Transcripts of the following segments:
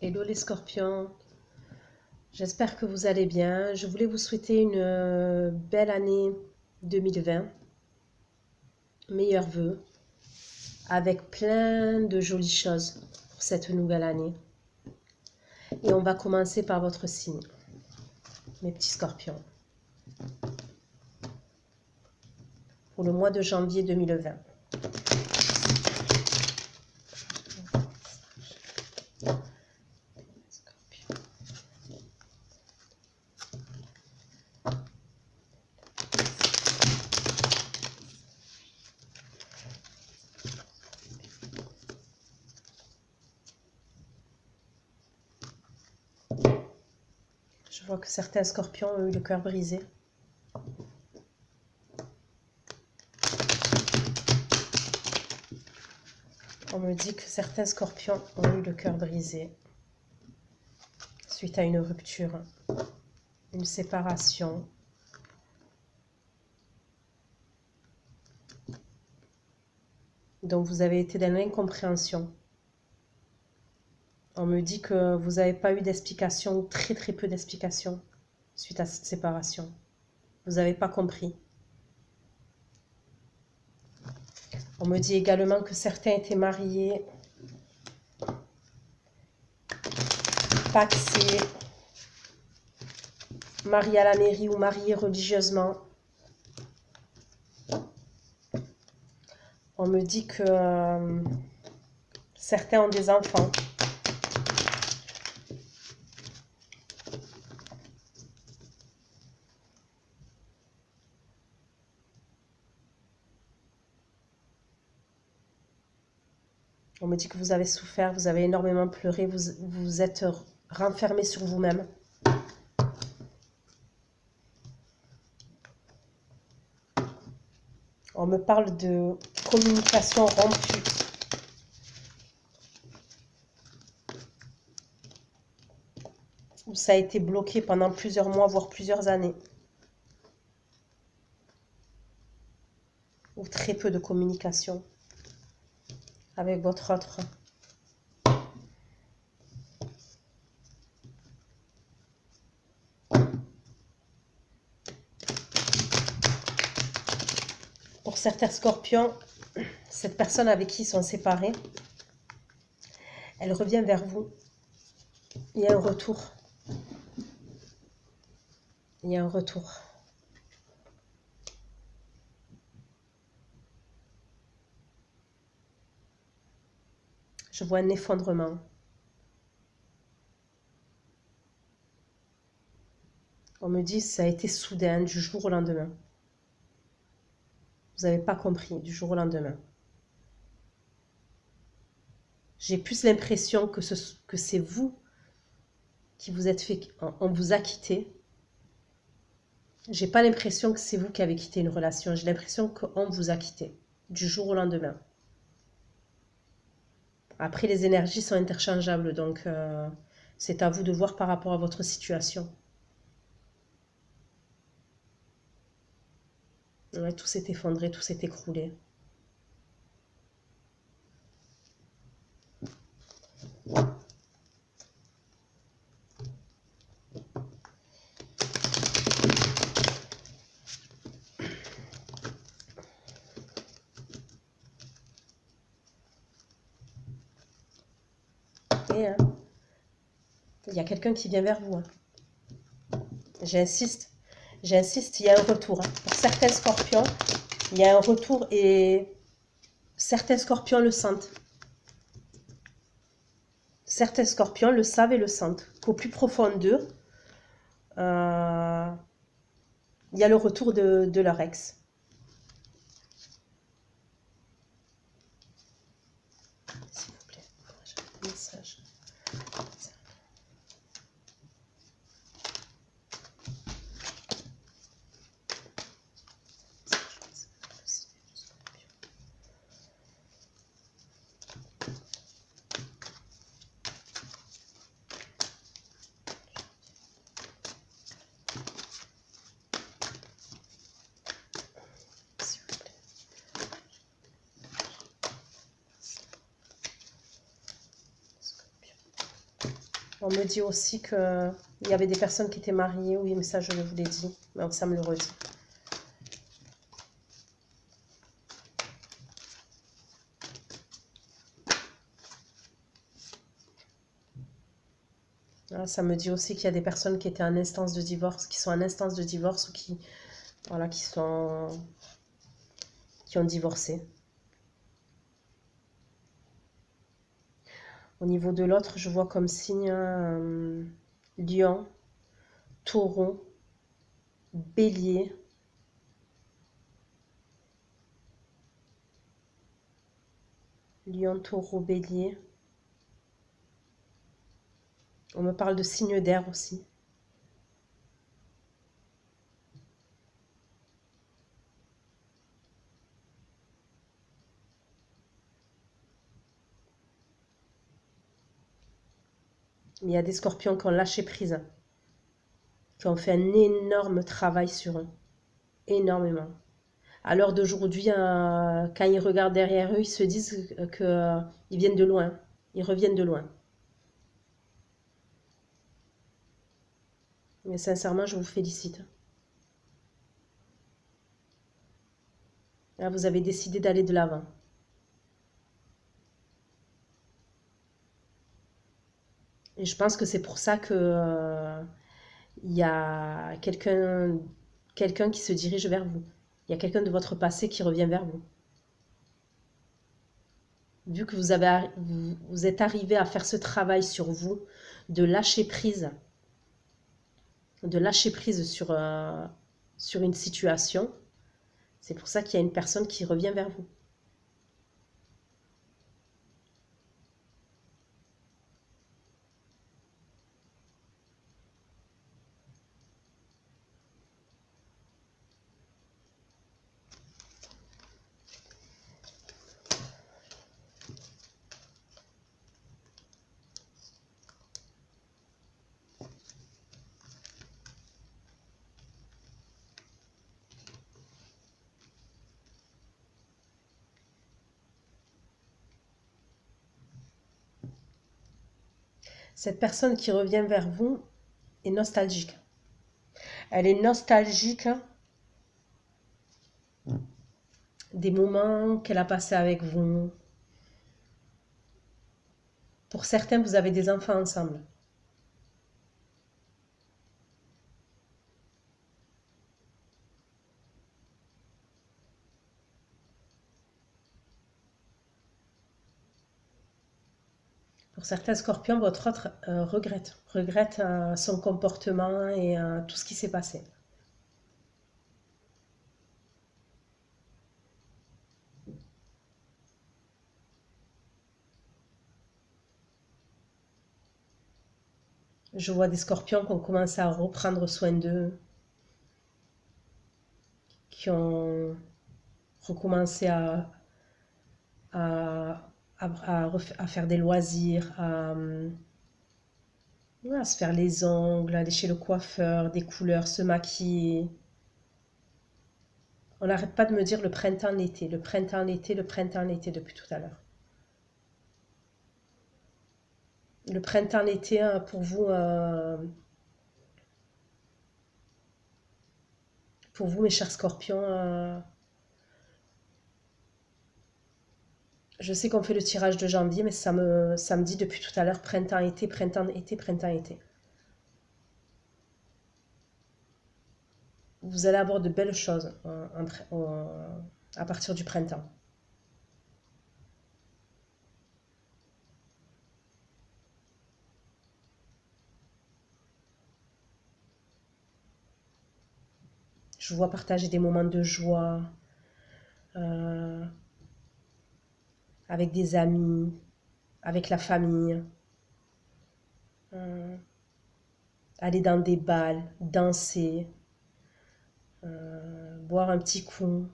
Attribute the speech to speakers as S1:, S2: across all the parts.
S1: Hello les scorpions, j'espère que vous allez bien. Je voulais vous souhaiter une belle année 2020, meilleurs vœux, avec plein de jolies choses pour cette nouvelle année. Et on va commencer par votre signe, mes petits scorpions, pour le mois de janvier 2020. Je vois que certains scorpions ont eu le cœur brisé. On me dit que certains scorpions ont eu le cœur brisé suite à une rupture, une séparation. Donc vous avez été dans l'incompréhension. On me dit que vous n'avez pas eu d'explication, très peu d'explications suite à cette séparation. Vous n'avez pas compris. On me dit également que certains étaient mariés, pacsés, mariés à la mairie ou mariés religieusement. On me dit que certains ont des enfants. On me dit que vous avez souffert, vous avez énormément pleuré, vous êtes renfermé sur vous-même. On me parle de communication rompue. Où ça a été bloqué pendant plusieurs mois, voire plusieurs années. Ou très peu de communication avec votre autre. Pour certains scorpions, cette personne avec qui ils sont séparés, elle revient vers vous. Il y a un retour. Il y a un retour. Je vois un effondrement. On me dit que ça a été soudain, du jour au lendemain. Vous n'avez pas compris, du jour au lendemain. J'ai plus l'impression que c'est vous qui vous êtes fait... On vous a quitté. J'ai pas l'impression que c'est vous qui avez quitté une relation. J'ai l'impression qu'on vous a quitté, du jour au lendemain. Après, les énergies sont interchangeables, donc c'est à vous de voir par rapport à votre situation. Ouais, tout s'est effondré, tout s'est écroulé. Et il y a quelqu'un qui vient vers vous. Hein. J'insiste, il y a un retour. Hein. Pour certains scorpions, il y a un retour et certains scorpions le sentent. Certains scorpions le savent et le sentent. Qu'au plus profond d'eux, il y a le retour de leur ex. S'il vous plaît, j'ai un message. On me dit aussi qu'il y avait des personnes qui étaient mariées. Oui, mais ça, je vous l'ai dit. Mais ça me le redit. Ah, ça me dit aussi qu'il y a des personnes qui étaient en instance de divorce, qui sont en instance de divorce ou qui, voilà, qui ont divorcé. Au niveau de l'autre, je vois comme signe Lion, Taureau, Bélier. Lion, Taureau, Bélier. On me parle de signes d'air aussi. Il y a des scorpions qui ont lâché prise, qui ont fait un énorme travail sur eux. Énormément. À l'heure d'aujourd'hui, quand ils regardent derrière eux, ils se disent qu'ils viennent de loin. Ils reviennent de loin. Mais sincèrement, je vous félicite. Là, vous avez décidé d'aller de l'avant. Et je pense que c'est pour ça que il y a quelqu'un qui se dirige vers vous. Il y a quelqu'un de votre passé qui revient vers vous. Vu que vous êtes arrivé à faire ce travail sur vous, de lâcher prise sur une situation, c'est pour ça qu'il y a une personne qui revient vers vous. Cette personne qui revient vers vous est nostalgique. Elle est nostalgique des moments qu'elle a passés avec vous. Pour certains, vous avez des enfants ensemble. Pour certains scorpions, votre autre regrette son comportement et tout ce qui s'est passé. Je vois des scorpions qui ont commencé à reprendre soin d'eux, qui ont recommencé à faire des loisirs, à se faire les ongles, aller chez le coiffeur, des couleurs, se maquiller. On n'arrête pas de me dire le printemps, l'été, le printemps, l'été, le printemps, l'été depuis tout à l'heure. Le printemps, l'été, pour vous, mes chers scorpions, je sais qu'on fait le tirage de janvier, mais ça me dit depuis tout à l'heure printemps, été, printemps, été, printemps, été. Vous allez avoir de belles choses à partir du printemps. Je vous vois partager des moments de joie euh, avec des amis, avec la famille, euh, aller dans des bals, danser, boire un petit coup.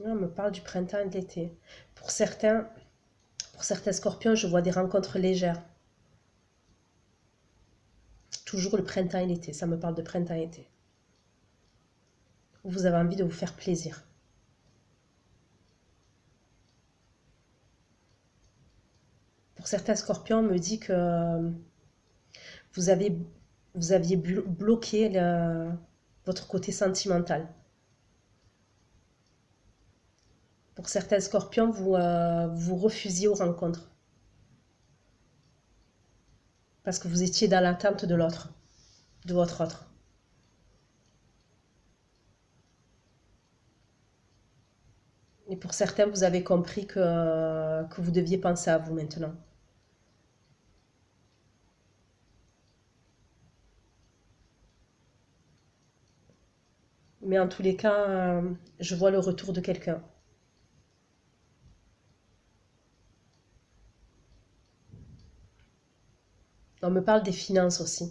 S1: On me parle du printemps et de l'été. Pour certains scorpions, je vois des rencontres légères. Toujours le printemps et l'été, ça me parle de printemps et été. Vous avez envie de vous faire plaisir. Pour certains scorpions, on me dit que vous aviez bloqué votre côté sentimental. Pour certains scorpions, vous refusiez aux rencontres. Parce que vous étiez dans l'attente de l'autre, de votre autre. Et pour certains, vous avez compris que vous deviez penser à vous maintenant. Mais en tous les cas, je vois le retour de quelqu'un. On me parle des finances aussi.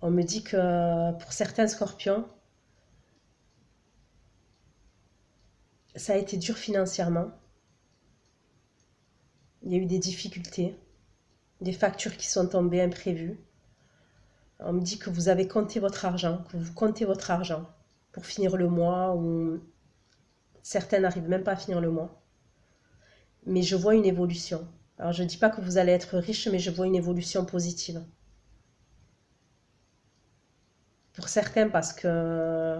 S1: On me dit que pour certains scorpions, ça a été dur financièrement. Il y a eu des difficultés, des factures qui sont tombées imprévues. On me dit que vous avez compté votre argent, que vous comptez votre argent pour finir le mois, ou certains n'arrivent même pas à finir le mois. Mais je vois une évolution. Alors je ne dis pas que vous allez être riche, mais je vois une évolution positive. Pour certains, parce que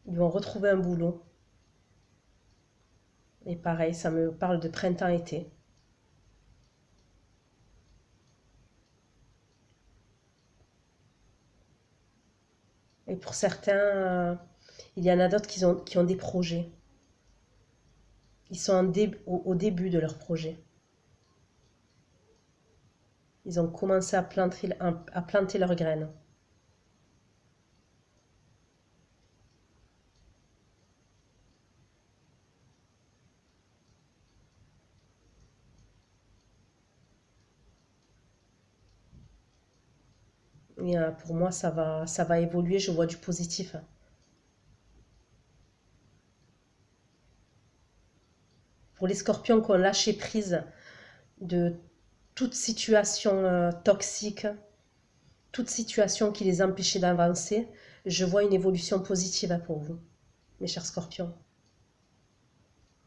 S1: ils vont retrouver un boulot. Et pareil, ça me parle de printemps-été. Et pour certains, il y en a d'autres qui ont des projets. Ils sont au début de leur projet. Ils ont commencé à planter leurs graines. Et pour moi, ça va évoluer, je vois du positif. Pour les scorpions qui ont lâché prise de toute situation toxique, toute situation qui les empêchait d'avancer, je vois une évolution positive pour vous, mes chers scorpions.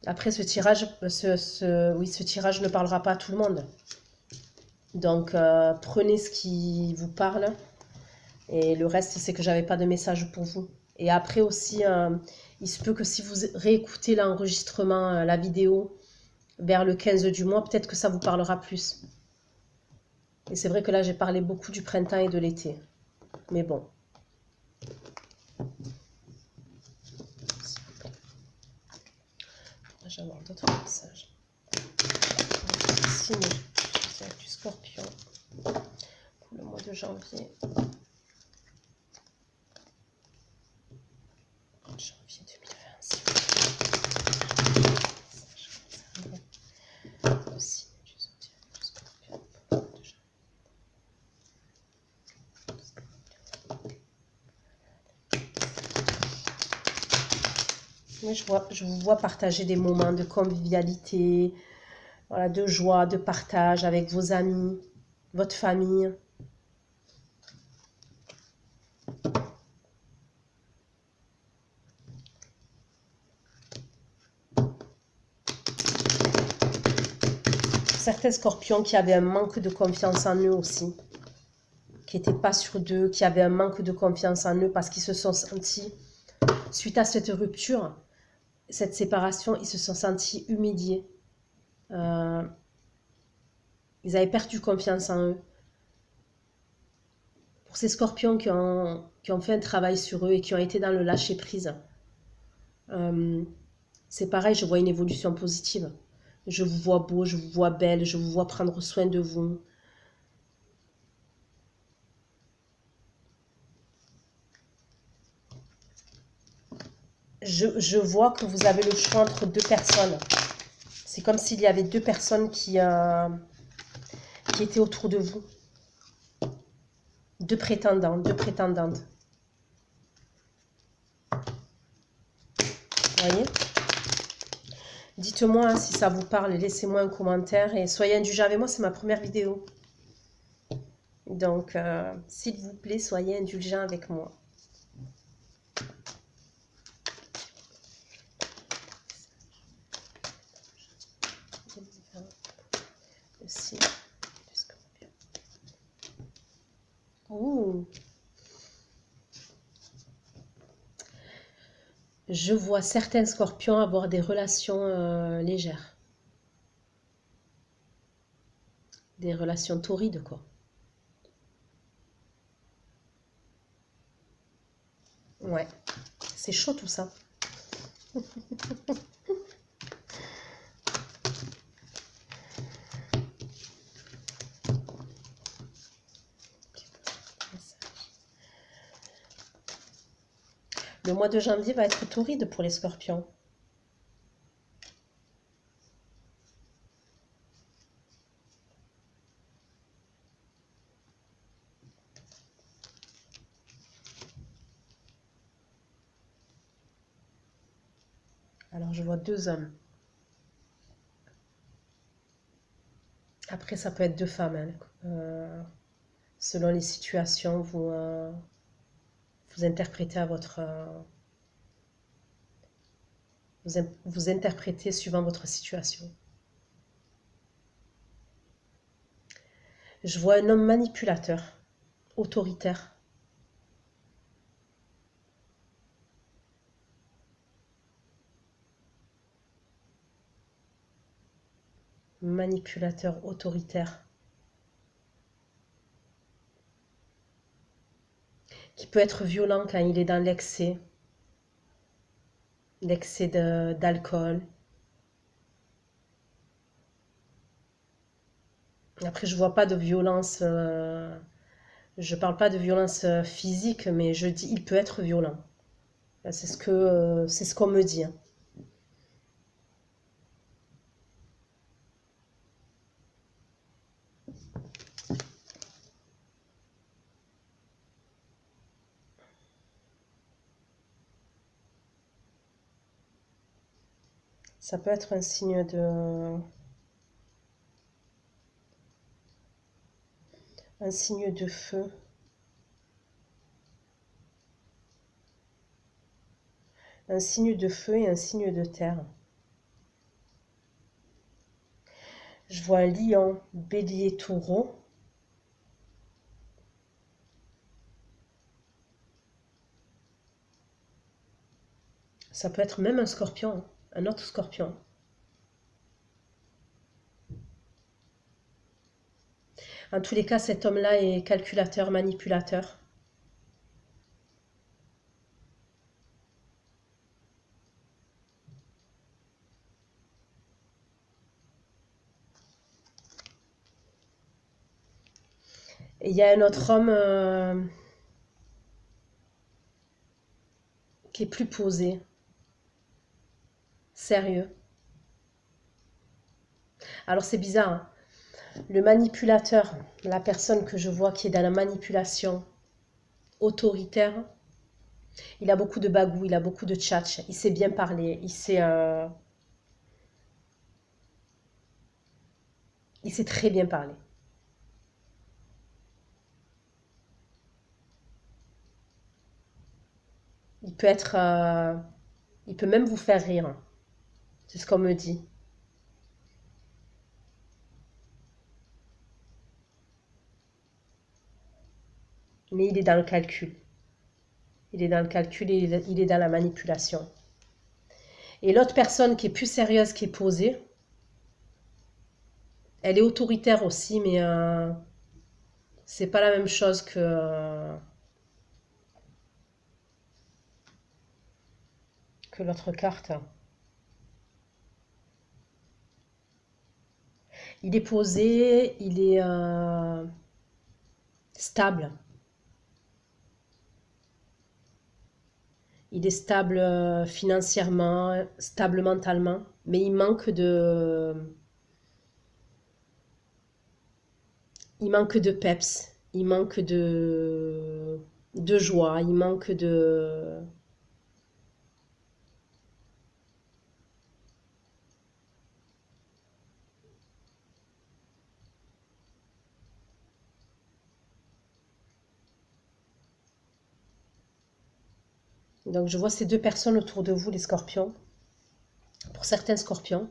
S1: Après, ce tirage ne parlera pas à tout le monde. Donc, prenez ce qui vous parle. Et le reste, c'est que j'avais pas de message pour vous. Et après aussi, il se peut que si vous réécoutez l'enregistrement, la vidéo, vers le 15 du mois, peut-être que ça vous parlera plus. Et c'est vrai que là, j'ai parlé beaucoup du printemps et de l'été. Mais bon. Je vais avoir d'autres messages. Signe du scorpion pour le mois de janvier. Janvier 2026. Le signe du zodiaque du scorpion pour le mois de janvier. Oui, je vous vois partager des moments de convivialité, voilà, de joie, de partage avec vos amis, votre famille. Certains scorpions qui avaient un manque de confiance en eux aussi, qui n'étaient pas sûrs d'eux, qui avaient un manque de confiance en eux parce qu'ils se sont sentis, suite à cette rupture, cette séparation, ils se sont sentis humiliés. Ils avaient perdu confiance en eux. Pour ces scorpions qui ont fait un travail sur eux et qui ont été dans le lâcher-prise, c'est pareil, je vois une évolution positive. Je vous vois beau, je vous vois belle, je vous vois prendre soin de vous. Je vois que vous avez le choix entre deux personnes. C'est comme s'il y avait deux personnes qui étaient autour de vous. Deux prétendants, deux prétendantes. Vous voyez? Dites-moi si ça vous parle, laissez-moi un commentaire et soyez indulgents avec moi, c'est ma première vidéo. Donc, s'il vous plaît, soyez indulgents avec moi. Ouh. Je vois certains scorpions avoir des relations légères. Des relations torrides, quoi. Ouais, c'est chaud tout ça. Le mois de janvier va être torride pour les scorpions. Alors, je vois 2 hommes. Après, ça peut être 2 femmes, hein. Selon les situations, vous interprétez à vous interprétez suivant votre situation. Je vois un homme manipulateur, autoritaire. Manipulateur, autoritaire. Qui peut être violent quand il est dans l'excès. L'excès d'alcool. Après, je vois pas de violence. Je parle pas de violence physique, mais je dis il peut être violent. C'est ce qu'on me dit, hein. Ça peut être un signe de feu. Un signe de feu et un signe de terre. Je vois un lion, bélier, taureau. Ça peut être même un scorpion, hein, un autre scorpion. En tous les cas, cet homme-là est calculateur, manipulateur. Et il y a un autre homme qui est plus posé, sérieux. Alors c'est bizarre, hein. Le manipulateur, la personne que je vois qui est dans la manipulation autoritaire, il a beaucoup de bagou, il a beaucoup de tchatch, il sait bien parler, il sait très bien parler. Il peut être, il peut même vous faire rire. C'est ce qu'on me dit. Mais il est dans le calcul. Il est dans le calcul et il est dans la manipulation. Et l'autre personne qui est plus sérieuse, qui est posée, elle est autoritaire aussi, mais c'est pas la même chose que l'autre carte. Il est posé, il est stable. Il est stable financièrement, stable mentalement, mais il manque de peps, il manque de joie, il manque de... Donc je vois ces deux personnes autour de vous, les scorpions. Pour certains scorpions.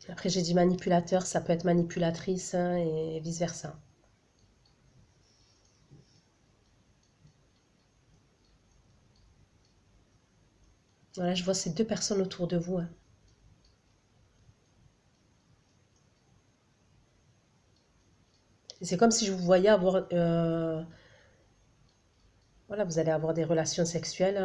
S1: Après j'ai dit manipulateur, ça peut être manipulatrice hein, et vice-versa. Voilà, je vois ces deux personnes autour de vous. Hein. C'est comme si je vous voyais avoir... voilà, vous allez avoir des relations sexuelles.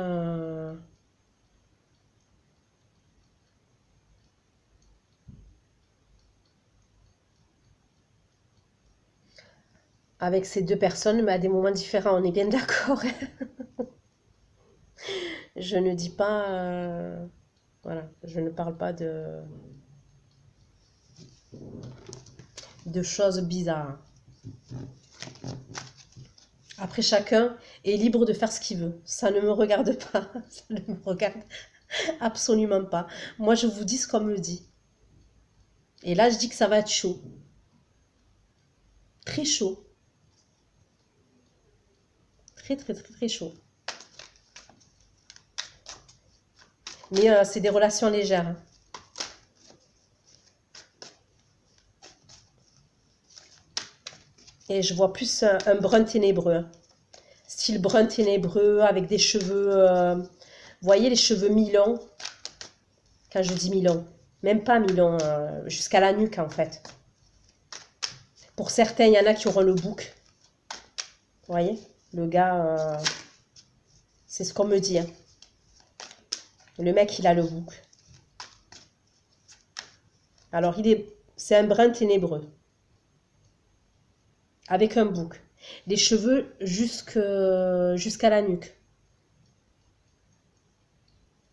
S1: Avec ces deux personnes, mais à des moments différents. On est bien d'accord. Je ne dis pas... voilà, je ne parle pas de choses bizarres. Après, chacun est libre de faire ce qu'il veut. Ça ne me regarde pas. Ça ne me regarde absolument pas. Moi, je vous dis ce qu'on me dit. Et là, je dis que ça va être chaud. Très chaud. Très, très, très, très chaud. Mais c'est des relations légères. Hein. Et je vois plus un brun ténébreux. Hein. Style brun ténébreux avec des cheveux... vous voyez les cheveux mi-longs? Quand je dis mi-long. Même pas mi-long, jusqu'à la nuque en fait. Pour certains, il y en a qui auront le bouc. Vous voyez? Le gars, c'est ce qu'on me dit. Hein. Le mec, il a le bouc. Alors, c'est un brun ténébreux. Avec un bouc. Les cheveux jusqu'à la nuque.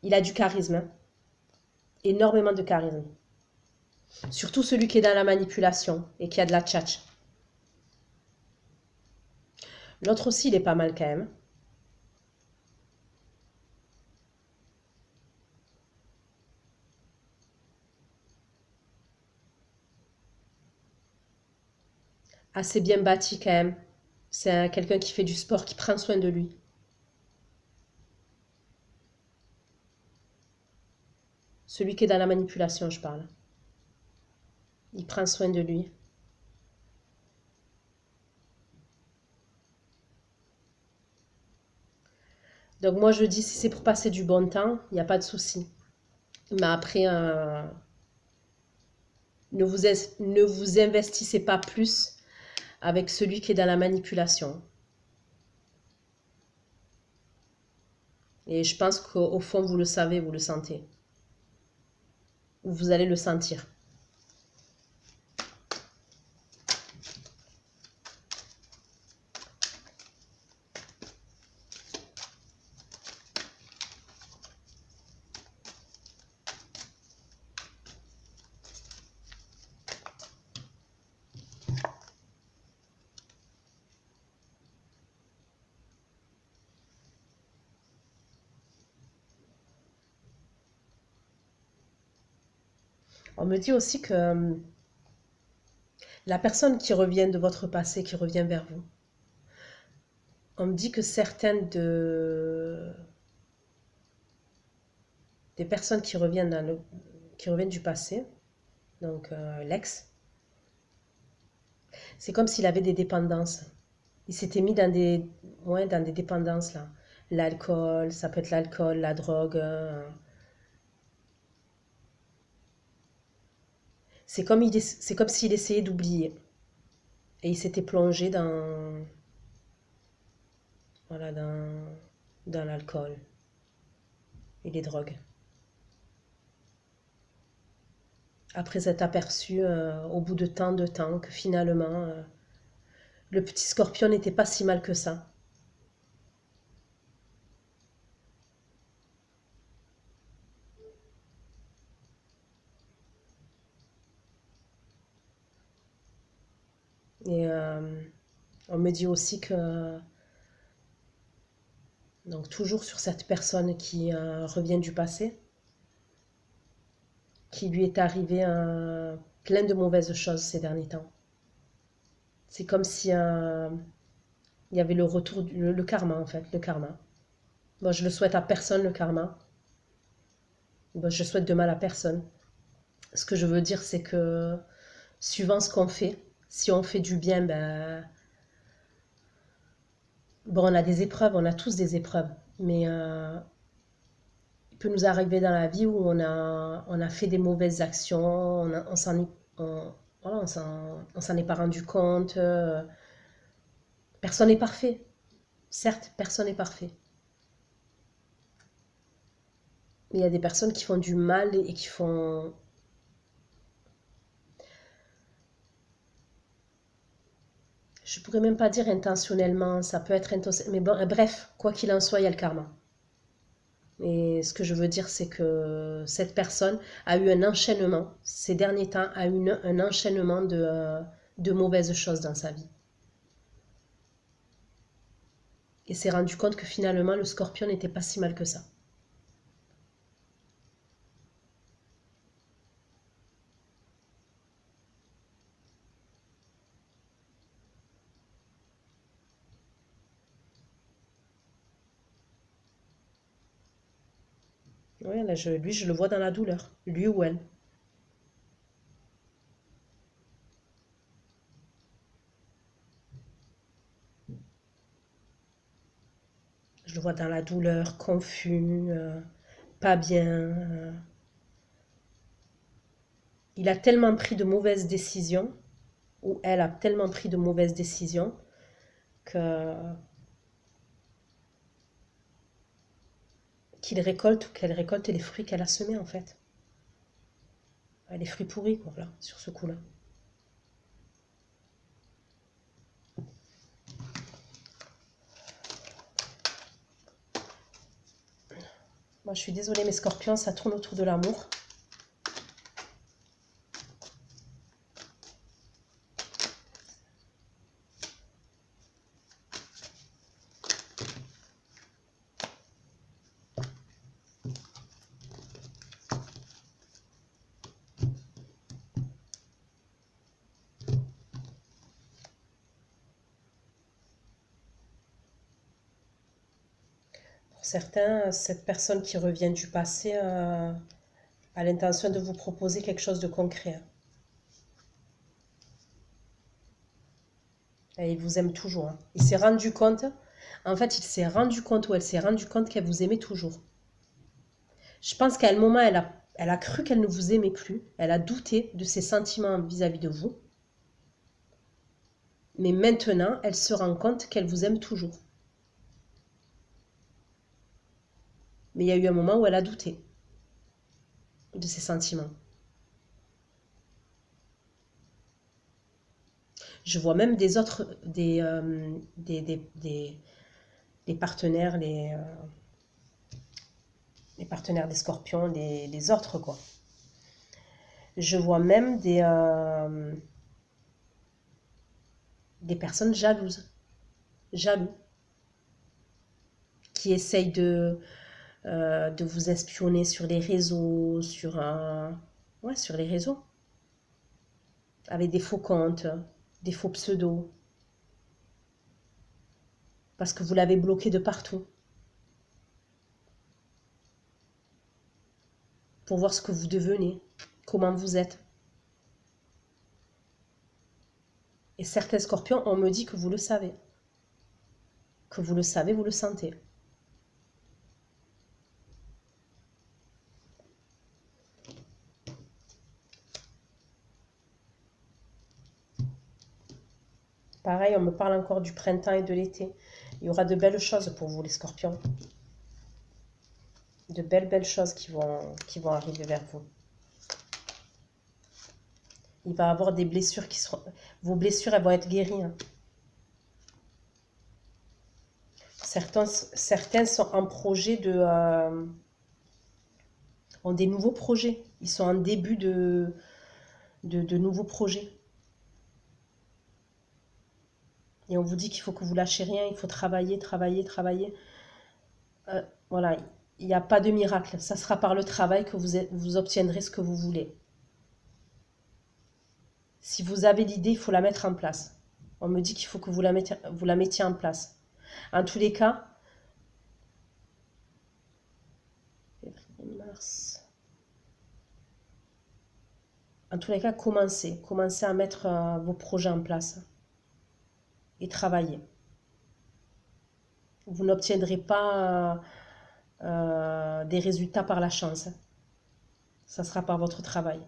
S1: Il a du charisme. Hein. Énormément de charisme. Surtout celui qui est dans la manipulation et qui a de la tchatch. L'autre aussi, il est pas mal quand même. Assez bien bâti quand même. C'est quelqu'un qui fait du sport, qui prend soin de lui. Celui qui est dans la manipulation, je parle. Il prend soin de lui. Donc moi je dis si c'est pour passer du bon temps, il n'y a pas de souci. Mais après, ne vous investissez pas plus avec celui qui est dans la manipulation. Et je pense qu'au fond, vous le savez, vous le sentez. Ou vous allez le sentir. On me dit aussi que la personne qui revient de votre passé, qui revient vers vous, on me dit que certaines des personnes qui reviennent, qui reviennent du passé, donc l'ex, c'est comme s'il avait des dépendances. Il s'était mis ouais, dans des dépendances là. L'alcool, ça peut être l'alcool, la drogue. C'est comme s'il essayait d'oublier. Et il s'était plongé voilà, dans l'alcool et les drogues. Après s'être aperçu au bout de tant de temps que finalement le petit scorpion n'était pas si mal que ça. Et on me dit aussi que, donc toujours sur cette personne qui revient du passé, qui lui est arrivé plein de mauvaises choses ces derniers temps. C'est comme si Il y avait le retour, le karma en fait, le karma. Bon, je le souhaite à personne, le karma. Bon, je souhaite de mal à personne. Ce que je veux dire, c'est que suivant ce qu'on fait, si on fait du bien, ben, bon, on a des épreuves, on a tous des épreuves, mais il peut nous arriver dans la vie où on a fait des mauvaises actions, on s'en est, voilà, on s'en est pas rendu compte. Personne n'est parfait. Certes, personne n'est parfait. Mais il y a des personnes qui font du mal et qui font... Je pourrais même pas dire intentionnellement, ça peut être intentionnel. Mais bon, bref, quoi qu'il en soit, il y a le karma. Et ce que je veux dire, c'est que cette personne a eu un enchaînement, ces derniers temps, a eu un enchaînement de mauvaises choses dans sa vie. Et s'est rendu compte que finalement, le scorpion n'était pas si mal que ça. Oui, là, lui, je le vois dans la douleur, lui ou elle. Je le vois dans la douleur, confus, pas bien. Il a tellement pris de mauvaises décisions, ou elle a tellement pris de mauvaises décisions, que qu'il récolte ou qu'elle récolte les fruits qu'elle a semés en fait. Ouais, les fruits pourris, quoi, là, sur ce coup-là. Moi, je suis désolée, mes scorpions, ça tourne autour de l'amour. Pour certains, cette personne qui revient du passé a l'intention de vous proposer quelque chose de concret. Et il vous aime toujours, hein. Il s'est rendu compte, en fait, il s'est rendu compte ou elle s'est rendu compte qu'elle vous aimait toujours. Je pense qu'à un moment, elle a cru qu'elle ne vous aimait plus. Elle a douté de ses sentiments vis-à-vis de vous. Mais maintenant, elle se rend compte qu'elle vous aime toujours. Mais il y a eu un moment où elle a douté de ses sentiments. Je vois même des autres, des partenaires, les partenaires des scorpions, les autres, quoi. Je vois même des personnes jalouses, jaloux, qui essayent de vous espionner sur les réseaux, ouais, sur les réseaux, avec des faux comptes, des faux pseudos, parce que vous l'avez bloqué de partout, pour voir ce que vous devenez, comment vous êtes. Et certains scorpions, on me dit que vous le savez. Que vous le savez, vous le sentez. Pareil, on me parle encore du printemps et de l'été. Il y aura de belles choses pour vous, les scorpions. De belles choses qui vont arriver vers vous. Il va y avoir des blessures qui seront... Vos blessures, elles vont être guéries, hein. Certains sont en projet ont des nouveaux projets. Ils sont en début de nouveaux projets. Et on vous dit qu'il faut que vous lâchez rien, il faut travailler, travailler, travailler. Voilà, il n'y a pas de miracle. Ça sera par le travail que vous obtiendrez ce que vous voulez. Si vous avez l'idée, il faut la mettre en place. On me dit qu'il faut que vous la mettiez en place. En tous les cas, février, mars. En tous les cas, commencez à mettre vos projets en place et travailler. Vous n'obtiendrez pas des résultats par la chance. Ça sera par votre travail.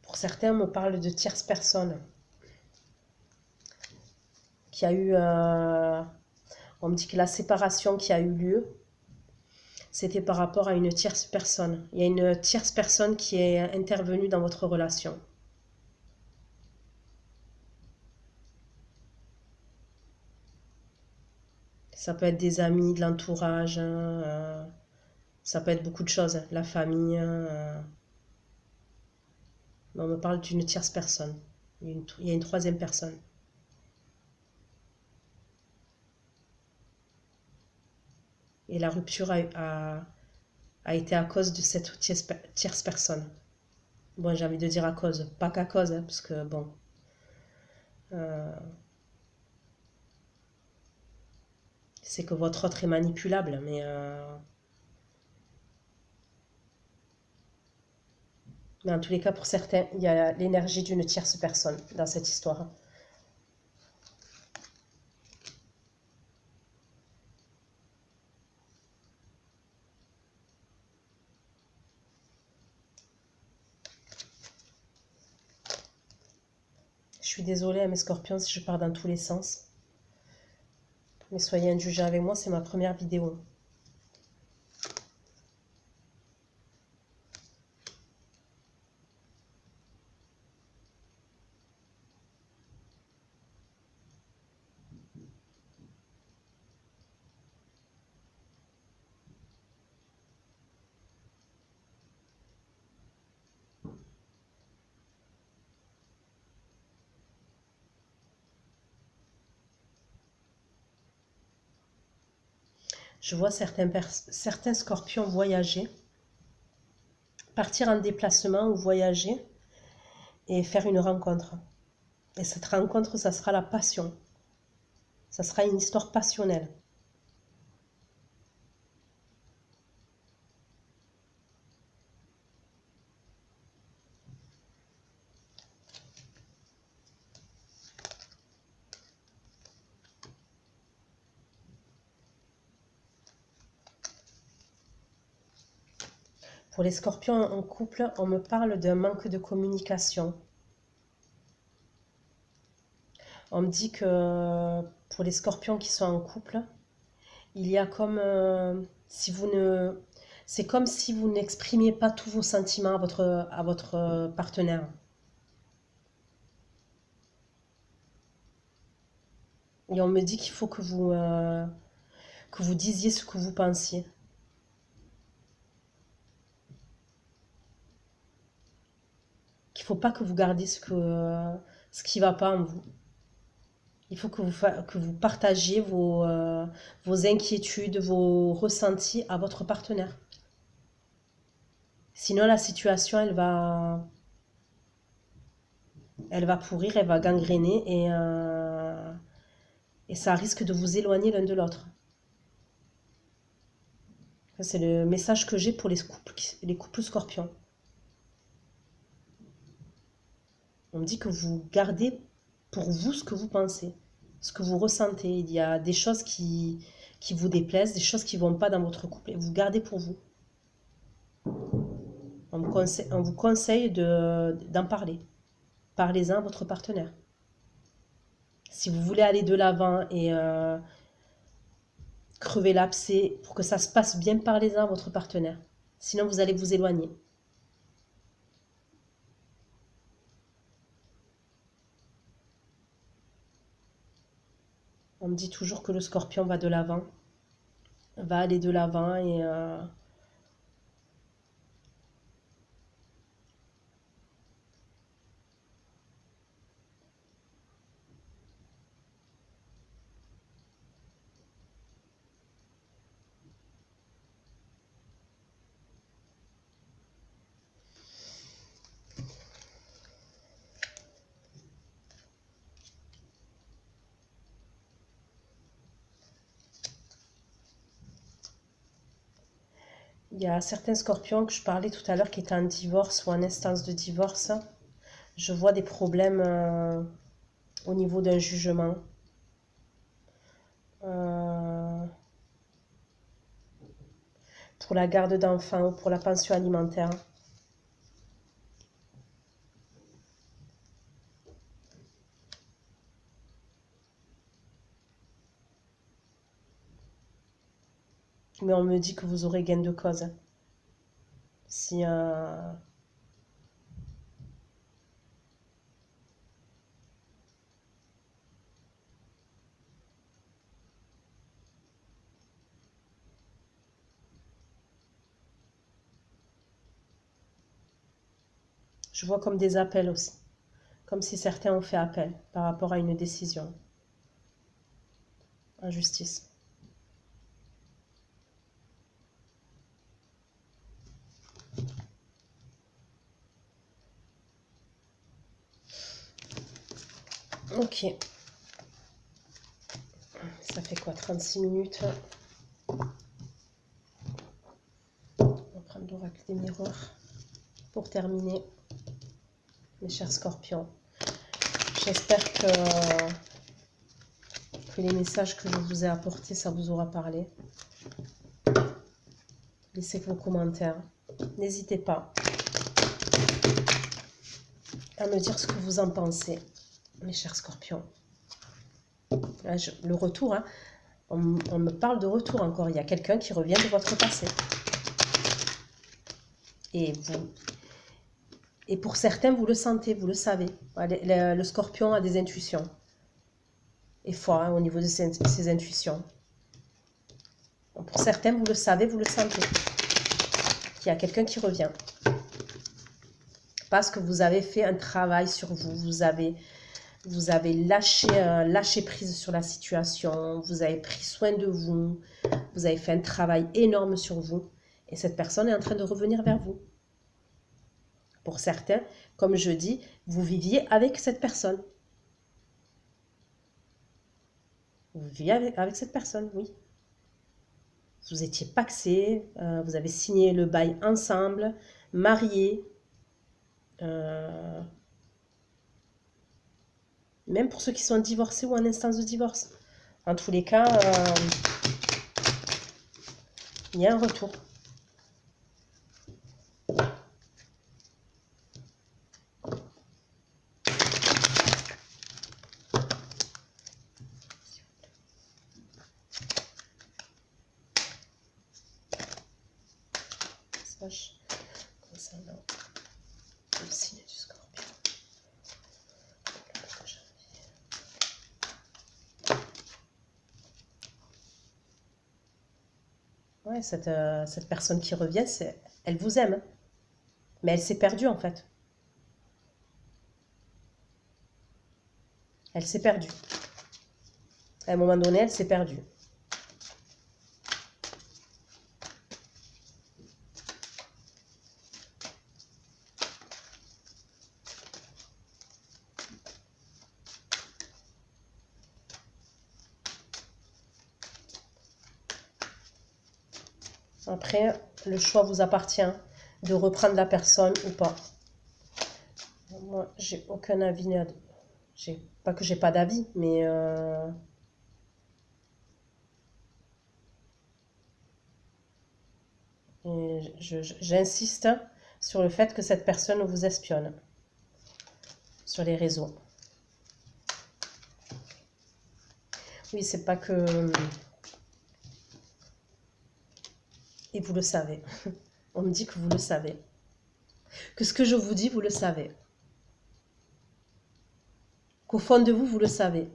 S1: Pour certains, on me parle de tierce personne qui a eu, on me dit que la séparation qui a eu lieu, c'était par rapport à une tierce personne. Il y a une tierce personne qui est intervenue dans votre relation. Ça peut être des amis, de l'entourage, ça peut être beaucoup de choses, la famille. Mais on me parle d'une tierce personne. Il y a une troisième personne. Et la rupture a été à cause de cette tierce personne. Bon, j'ai envie de dire à cause, pas qu'à cause, hein, parce que bon. C'est que votre autre est manipulable, mais en tous les cas, pour certains, il y a l'énergie d'une tierce personne dans cette histoire. Je suis désolée, mes scorpions, si je pars dans tous les sens. Mais soyez indulgents avec moi, c'est ma première vidéo. Je vois certains scorpions voyager, partir en déplacement ou voyager et faire une rencontre. Et cette rencontre, ça sera la passion. Ça sera une histoire passionnelle. Pour les scorpions en couple, on me parle d'un manque de communication. On me dit que pour les scorpions qui sont en couple, il y a comme si vous ne... C'est comme si vous n'exprimiez pas tous vos sentiments à votre partenaire. Et on me dit qu'il faut que vous disiez ce que vous pensiez. Qu'il ne faut pas que vous gardiez ce qui ne va pas en vous. Il faut que vous partagiez vos inquiétudes, vos ressentis à votre partenaire. Sinon, la situation, elle va pourrir, elle va gangréner et ça risque de vous éloigner l'un de l'autre. C'est le message que j'ai pour les couples scorpions. On me dit que vous gardez pour vous ce que vous pensez, ce que vous ressentez. Il y a des choses qui vous déplaisent, des choses qui ne vont pas dans votre couple et vous gardez pour vous. On vous conseille d'en parler. Parlez-en à votre partenaire. Si vous voulez aller de l'avant et crever l'abcès pour que ça se passe bien, parlez-en à votre partenaire. Sinon, vous allez vous éloigner. On me dit toujours que le scorpion va de l'avant, va aller de l'avant et Il y a certains scorpions que je parlais tout à l'heure qui étaient en divorce ou en instance de divorce. Je vois des problèmes au niveau d'un jugement. Pour la garde d'enfants ou pour la pension alimentaire. Mais on me dit que vous aurez gain de cause. Si je vois comme des appels aussi. Comme si certains ont fait appel par rapport à une décision en justice. Ok. Ça fait quoi, 36 minutes? On va prendre l'oracle des miroirs pour terminer, mes chers scorpions. J'espère que les messages que je vous ai apportés, ça vous aura parlé. Laissez vos commentaires. N'hésitez pas à me dire ce que vous en pensez, mes chers scorpions. Là, le retour, hein, on me parle de retour encore. Il y a quelqu'un qui revient de votre passé. Et pour certains, vous le sentez, vous le savez. Le scorpion a des intuitions. Et fort hein, au niveau de ses intuitions. Pour certains, vous le savez, vous le sentez. Qu'il y a quelqu'un qui revient. Parce que vous avez fait un travail sur vous. Vous avez lâché prise sur la situation. Vous avez pris soin de vous. Vous avez fait un travail énorme sur vous. Et cette personne est en train de revenir vers vous. Pour certains, comme je dis, vous viviez avec cette personne. Vous viviez avec cette personne, oui. Vous étiez pacsés, vous avez signé le bail ensemble, mariés. Même pour ceux qui sont divorcés ou en instance de divorce. En tous les cas, il y a un retour. Concernant le signe du scorpion. Ouais, cette personne qui revient, elle vous aime. Mais elle s'est perdue en fait. Elle s'est perdue. À un moment donné, elle s'est perdue. Après, le choix vous appartient de reprendre la personne ou pas. Moi, j'ai aucun avis. Pas que j'ai pas d'avis, mais j'insiste sur le fait que cette personne vous espionne sur les réseaux. Oui, c'est pas que... Et vous le savez. On me dit que vous le savez. Que ce que je vous dis, vous le savez. Qu'au fond de vous, vous le savez.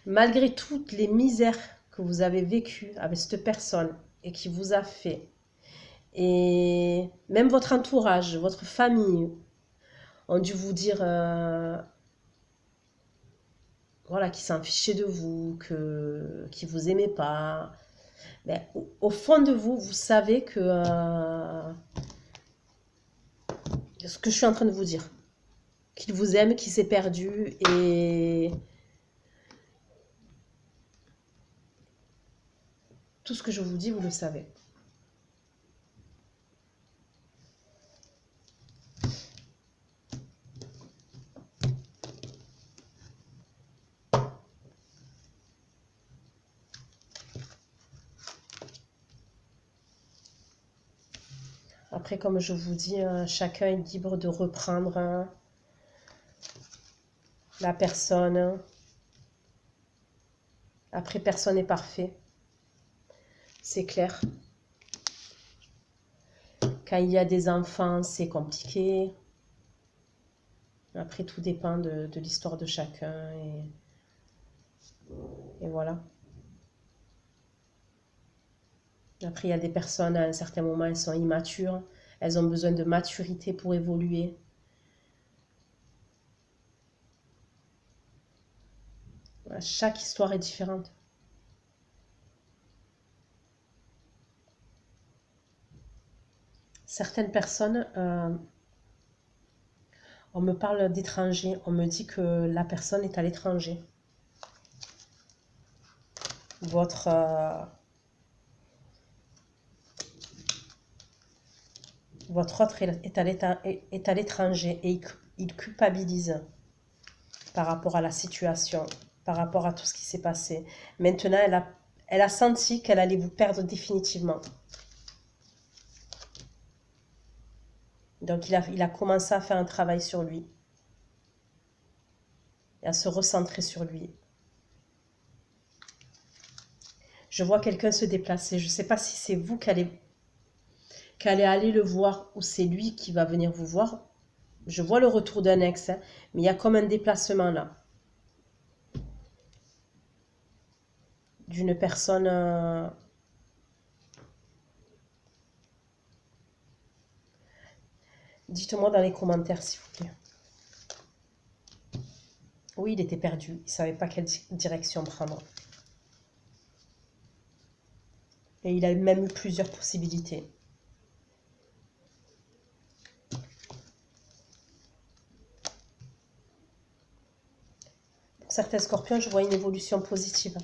S1: Malgré toutes les misères que vous avez vécues avec cette personne et qui vous a fait, et même votre entourage, votre famille, ont dû vous dire voilà, qu'ils s'en fichaient de vous, qu'ils ne vous aimaient pas. Mais au fond de vous, vous savez que ce que je suis en train de vous dire, qu'il vous aime, qu'il s'est perdu et tout ce que je vous dis, vous le savez. Après, comme je vous dis, chacun est libre de reprendre la personne. Après, personne n'est parfait. C'est clair. Quand il y a des enfants, c'est compliqué. Après, tout dépend de l'histoire de chacun. Et voilà. Après, il y a des personnes, à un certain moment, elles sont immatures. Elles ont besoin de maturité pour évoluer. Chaque histoire est différente. Certaines personnes, on me parle d'étrangers. On me dit que la personne est à l'étranger. Votre autre est à l'étranger et il culpabilise par rapport à la situation, par rapport à tout ce qui s'est passé. Maintenant, elle a senti qu'elle allait vous perdre définitivement. Donc, il a commencé à faire un travail sur lui. Et à se recentrer sur lui. Je vois quelqu'un se déplacer. Je ne sais pas si c'est vous qui allez aller le voir ou c'est lui qui va venir vous voir. Je vois le retour d'un ex, hein, mais il y a comme un déplacement là. D'une personne... Dites-moi dans les commentaires, s'il vous plaît. Oui, il était perdu. Il ne savait pas quelle direction prendre. Et il a même eu plusieurs possibilités. Pour certains scorpions, je vois une évolution positive.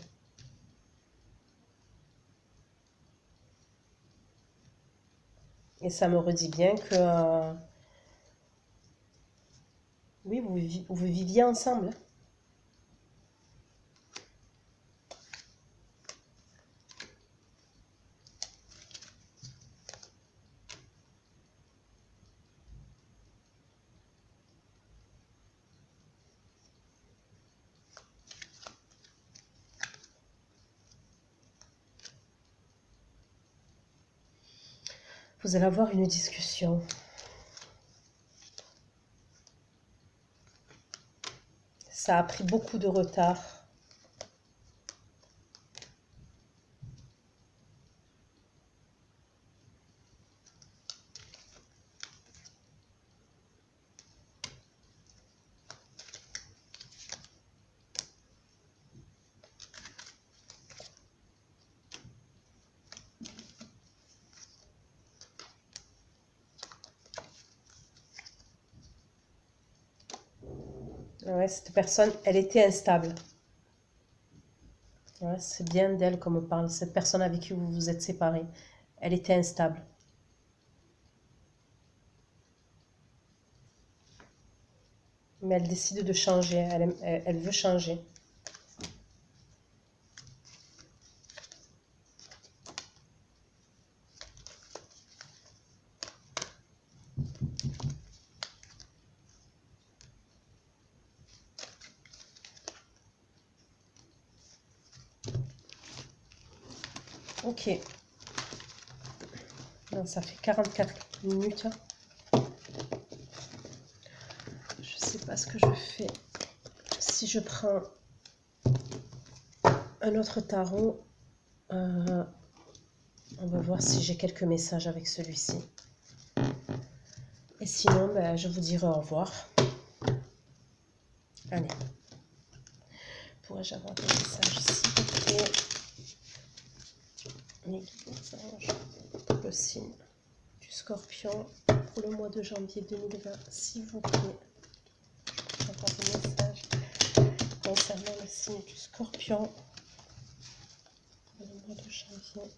S1: Et ça me redit bien que... oui, vous viviez ensemble. Vous allez avoir une discussion. Ça a pris beaucoup de retard. Ouais, cette personne, elle était instable. Ouais, c'est bien d'elle qu'on me parle. Cette personne avec qui vous vous êtes séparés, elle était instable. Mais elle décide de changer. Elle veut changer. Ok. Non, ça fait 44 minutes. Je sais pas ce que je fais. Si je prends un autre tarot, on va voir si j'ai quelques messages avec celui-ci. Et sinon, ben, je vous dirai au revoir. Allez. Pourrais-je avoir des messages ici? Les guides, pour le signe du Scorpion pour le mois de janvier 2020, s'il vous plaît. Je peux avoir des messages concernant le signe du Scorpion pour le mois de janvier.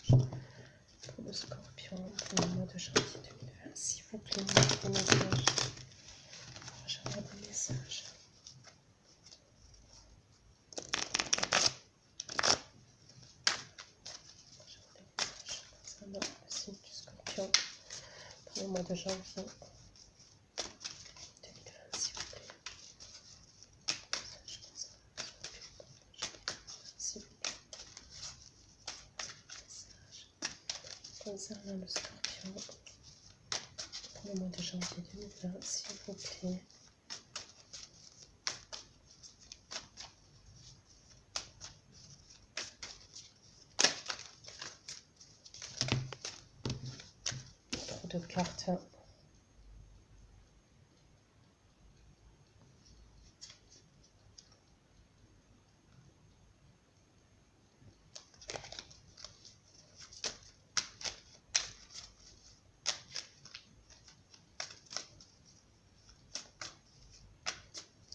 S1: Pour le Scorpion pour le mois de janvier 2020, s'il vous plaît, des messages. Je vais avoir des messages. concernant le signe du Scorpion pour le mois de janvier 2020, s'il vous plaît. S'il vous plaît. Concernant le Scorpion pour le mois de janvier 2020, s'il vous plaît. De cartes.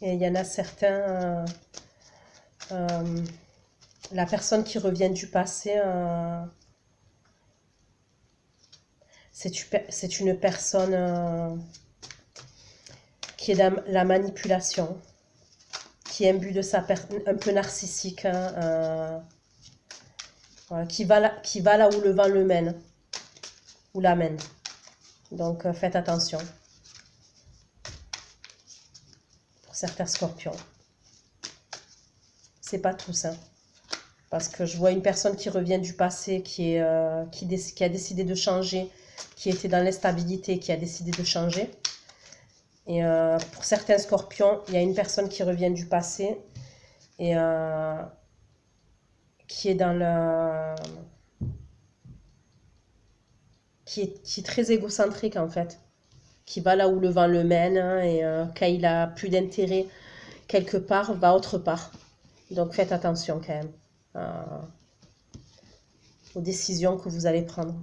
S1: Et il y en a certains, la personne qui revient du passé, c'est une personne qui est dans la manipulation, qui est imbu de sa un peu narcissique, hein, voilà, qui va là où le vent le mène, ou l'amène. Donc faites attention. Pour certains scorpions. C'est pas tous, hein. Parce que je vois une personne qui revient du passé, qui a décidé de changer, qui était dans l'instabilité, qui a décidé de changer. Et pour certains scorpions, il y a une personne qui revient du passé et qui est dans le... qui est très égocentrique en fait. Qui va là où le vent le mène, hein, et quand il a plus d'intérêt quelque part, va autre part. Donc faites attention quand même aux décisions que vous allez prendre.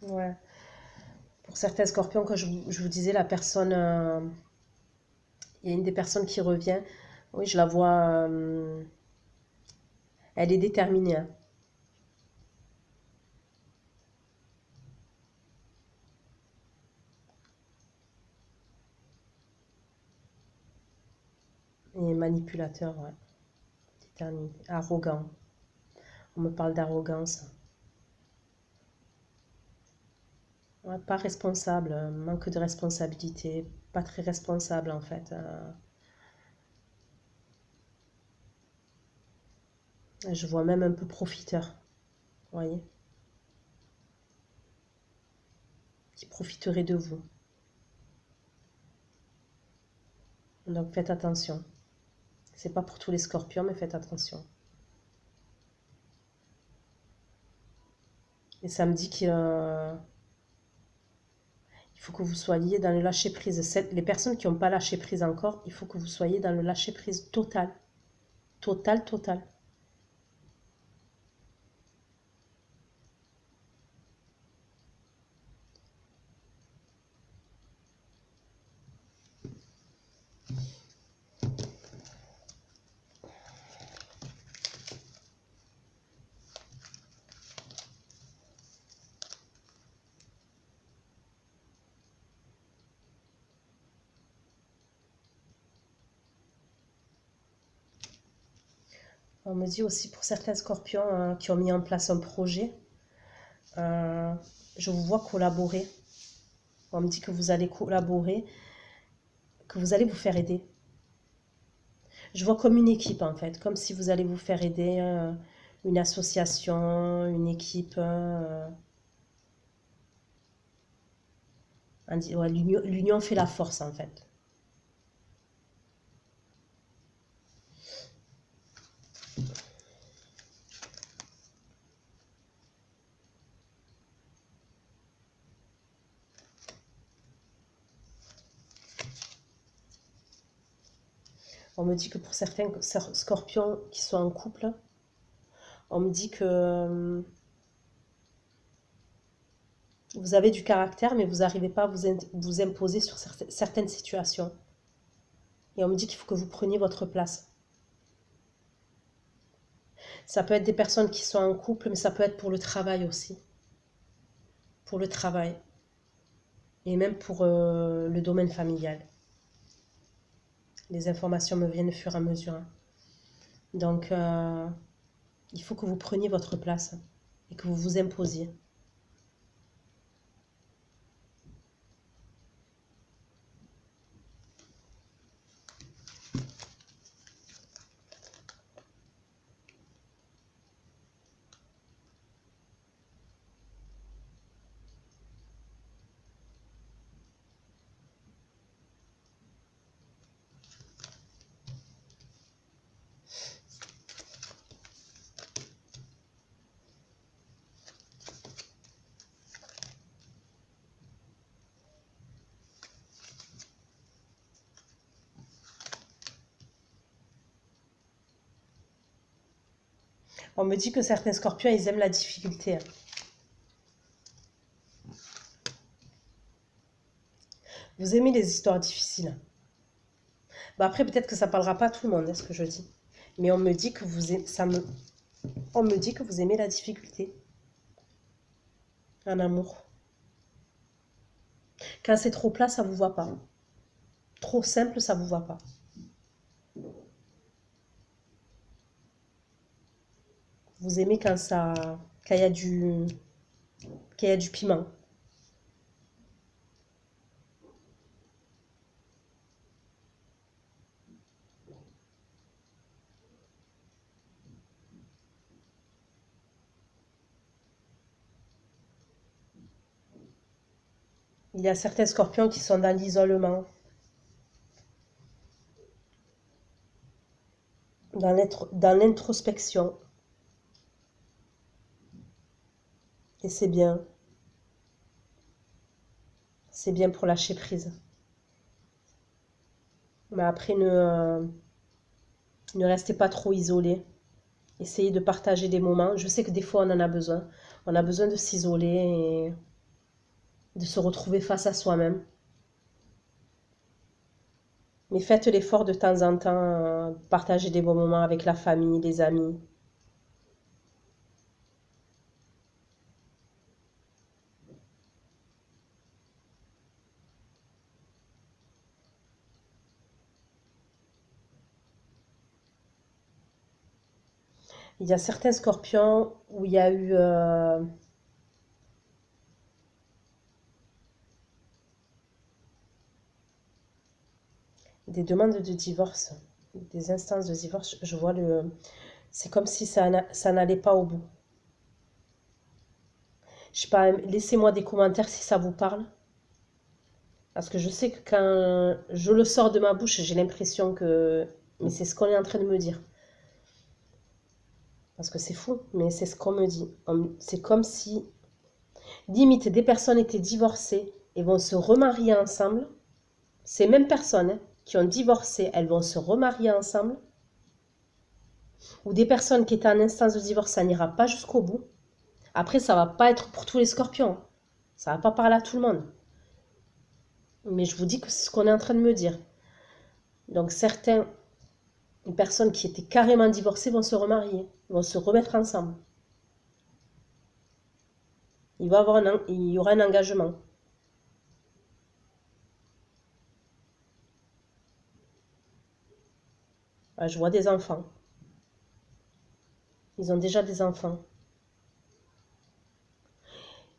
S1: Ouais. Pour certains scorpions, que je vous disais, la personne, il y a une des personnes qui revient, oui, je la vois, elle est déterminée, hein. Et manipulateur, ouais. Déterminé, arrogant. On me parle d'arrogance. Ouais, pas responsable, manque de responsabilité, pas très responsable en fait. Je vois même un peu profiteur, vous voyez, qui profiterait de vous. Donc faites attention. C'est pas pour tous les scorpions, mais faites attention. Et ça me dit qu'il faut que vous soyez dans le lâcher-prise. Les personnes qui n'ont pas lâché prise encore, il faut que vous soyez dans le lâcher-prise total. Total, total. On me dit aussi pour certains scorpions qui ont mis en place un projet, je vous vois collaborer. On me dit que vous allez collaborer, que vous allez vous faire aider. Je vois comme une équipe en fait, comme si vous allez vous faire aider, une association, une équipe. Ouais, l'union fait la force en fait. On me dit que pour certains scorpions qui sont en couple, on me dit que vous avez du caractère, mais vous n'arrivez pas à vous imposer sur certaines situations. Et on me dit qu'il faut que vous preniez votre place. Ça peut être des personnes qui sont en couple, mais ça peut être pour le travail aussi. Pour le travail. et même pour le domaine familial. Les informations me viennent au fur et à mesure. Donc, il faut que vous preniez votre place et que vous vous imposiez. On me dit que certains scorpions, ils aiment la difficulté. Vous aimez les histoires difficiles. Bah après, peut-être que ça parlera pas à tout le monde, ce que je dis. Mais on me dit que on me dit que vous aimez la difficulté. En amour. Quand c'est trop plat, ça vous va pas. Trop simple, ça vous va pas. Vous aimez quand il y a du piment. Il y a certains scorpions qui sont dans l'isolement, dans l'introspection. Et c'est bien. C'est bien pour lâcher prise. Mais après, ne restez pas trop isolé. Essayez de partager des moments. Je sais que des fois, on en a besoin. On a besoin de s'isoler et de se retrouver face à soi-même. Mais faites l'effort de temps en temps, partager des bons moments avec la famille, les amis. Il y a certains scorpions où il y a eu des demandes de divorce, des instances de divorce. Je vois c'est comme si ça n'allait pas au bout. Je sais pas, laissez-moi des commentaires si ça vous parle. Parce que je sais que quand je le sors de ma bouche, j'ai l'impression que... Mais c'est ce qu'on est en train de me dire. Parce que c'est fou, mais c'est ce qu'on me dit. C'est comme si, limite, des personnes étaient divorcées et vont se remarier ensemble. Ces mêmes personnes qui ont divorcé, elles vont se remarier ensemble. Ou des personnes qui étaient en instance de divorce, ça n'ira pas jusqu'au bout. Après, ça va pas être pour tous les scorpions. Ça va pas parler à tout le monde. Mais je vous dis que c'est ce qu'on est en train de me dire. Donc certaines personnes qui étaient carrément divorcées vont se remarier, vont se remettre ensemble. Il y aura un engagement. Ah, je vois des enfants. Ils ont déjà des enfants.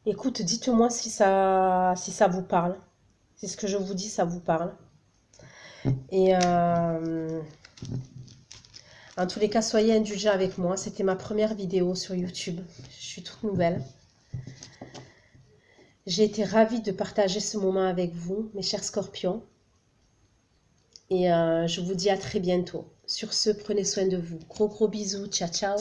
S1: Écoute, dites-moi si ça vous parle. Si ce que je vous dis, ça vous parle. Et en tous les cas, soyez indulgents avec moi. C'était ma première vidéo sur YouTube. Je suis toute nouvelle. J'ai été ravie de partager ce moment avec vous, mes chers scorpions. Et je vous dis à très bientôt. Sur ce, prenez soin de vous. Gros bisous. Ciao, ciao.